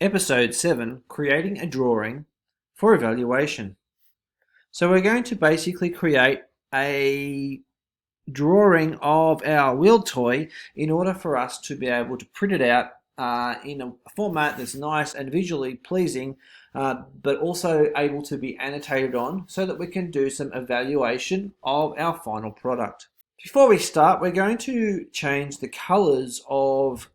Episode 7, Creating a Drawing for Evaluation. So we're going to basically create a drawing of our wheel toy in order for us to be able to print it out in a format that's nice and visually pleasing, but also able to be annotated on so that we can do some evaluation of our final product. Before we start, we're going to change the colors of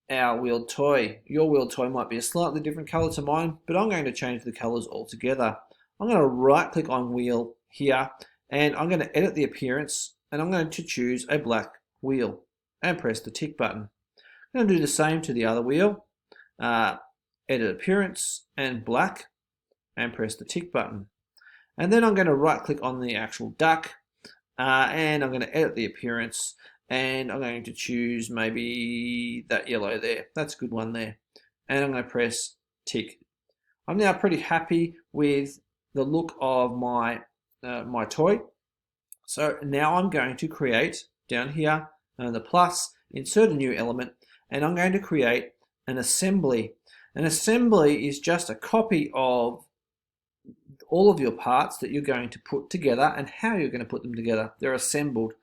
our wheeled toy. Your wheeled toy might be a slightly different color to mine, but I'm going to change the colors altogether. I'm going to right click on wheel here, and I'm going to edit the appearance, and I'm going to choose a black wheel and press the tick button. I'm going to do the same to the other wheel, edit appearance and black, and press the tick button. And then I'm going to right click on the actual duck, and I'm going to edit the appearance, and I'm going to choose maybe that yellow there. That's a good one there. And I'm going to press tick. I'm now pretty happy with the look of my my toy. So now I'm going to create down here the plus, insert a new element, and I'm going to create an assembly. An assembly is just a copy of all of your parts that you're going to put together and how you're going to put them together. They're assembled.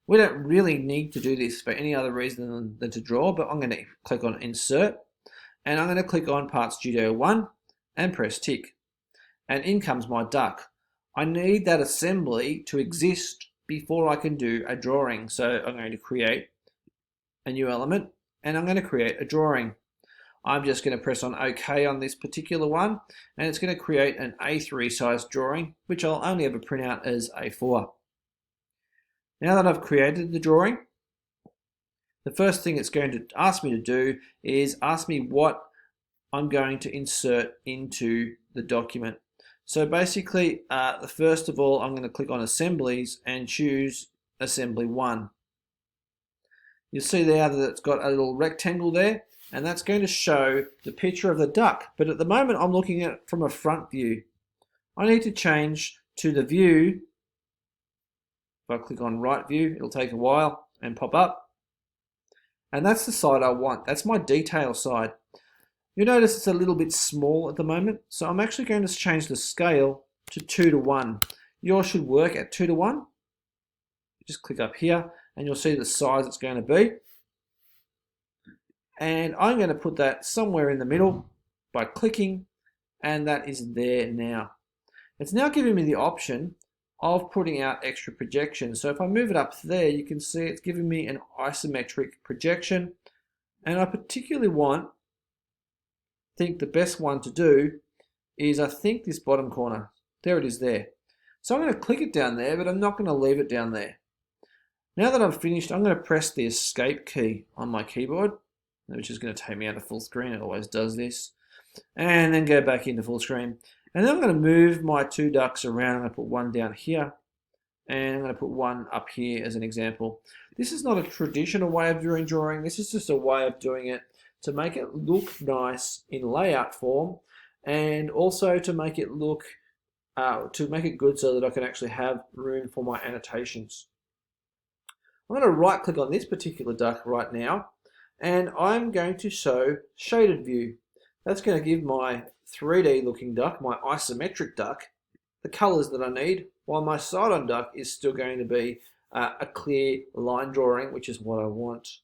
We don't really need to do this for any other reason than to draw, but I'm going to click on Insert, and I'm going to click on Part Studio 1 and press tick. And in comes my duck. I need that assembly to exist before I can do a drawing. So I'm going to create a new element, and I'm going to create a drawing. I'm just going to press on OK on this particular one, and it's going to create an A3 size drawing, which I'll only ever print out as A4. Now that I've created the drawing, the first thing it's going to ask me to do is ask me what I'm going to insert into the document. So basically, first of all, I'm going to click on Assemblies and choose Assembly 1. You'll see there that it's got a little rectangle there, and that's going to show the picture of the duck. But at the moment, I'm looking at it from a front view. I need to change to the view. If I click on right view, it'll take a while and pop up. And that's the side I want. That's my detail side. You'll notice it's a little bit small at the moment. So I'm actually going to change the scale to 2:1. Yours should work at 2:1. Just click up here and you'll see the size it's going to be. And I'm going to put that somewhere in the middle by clicking, and that is there now. It's now giving me the option of putting out extra projections. So if I move it up there, you can see it's giving me an isometric projection. And I particularly think the best one to do is this bottom corner. There it is there. So I'm going to click it down there, but I'm not going to leave it down there. Now that I've finished, I'm going to press the escape key on my keyboard, which is going to take me out of full screen. It always does this. And then go back into full screen. And then I'm going to move my two ducks around. I'm going to put one down here, and I'm going to put one up here as an example. This is not a traditional way of doing drawing. This is just a way of doing it to make it look nice in layout form, and also to make it look, good so that I can actually have room for my annotations. I'm going to right click on this particular duck right now, and I'm going to show shaded view. That's going to give my 3D looking duck, my isometric duck, the colors that I need, while my side-on duck is still going to be a clear line drawing, which is what I want.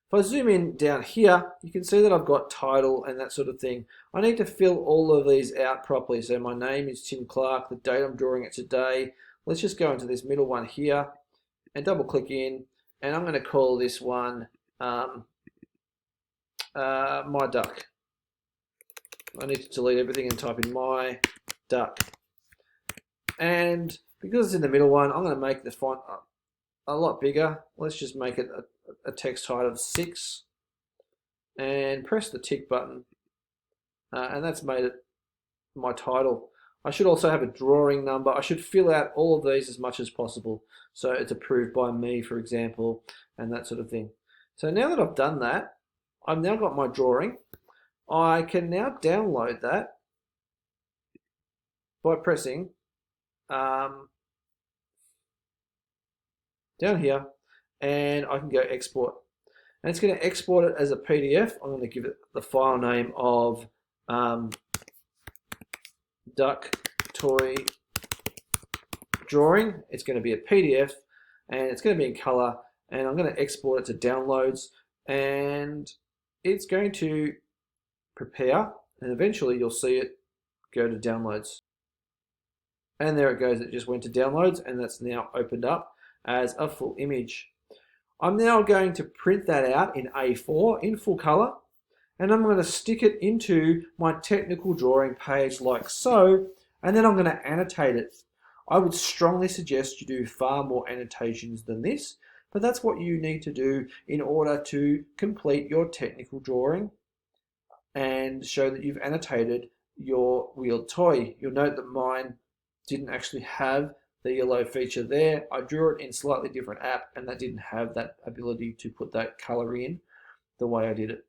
If I zoom in down here, you can see that I've got title and that sort of thing. I need to fill all of these out properly. So my name is Tim Clark, the date I'm drawing it today. Let's just go into this middle one here and double click in, and I'm going to call this one my duck. I need to delete everything and type in my duck. And because it's in the middle one, I'm going to make the font a lot bigger. Let's just make it a text height of 6 and press the tick button. And that's made it my title. I should also have a drawing number. I should fill out all of these as much as possible. So it's approved by me, for example, and that sort of thing. So now that I've done that, I've now got my drawing. I can now download that by pressing down here, and I can go export. and it's going to export it as a PDF. I'm going to give it the file name of duck toy drawing. It's going to be a PDF, and it's going to be in color, and I'm going to export it to downloads, and it's going to prepare, and eventually you'll see it go to downloads. And there it goes, it just went to downloads, and that's now opened up as a full image. I'm now going to print that out in A4 in full color, and I'm going to stick it into my technical drawing page like so, and then I'm going to annotate it. I would strongly suggest you do far more annotations than this, but that's what you need to do in order to complete your technical drawing and show that you've annotated your wheeled toy. You'll note that mine didn't actually have the yellow feature there. I drew it in a slightly different app, and that didn't have that ability to put that color in the way I did it.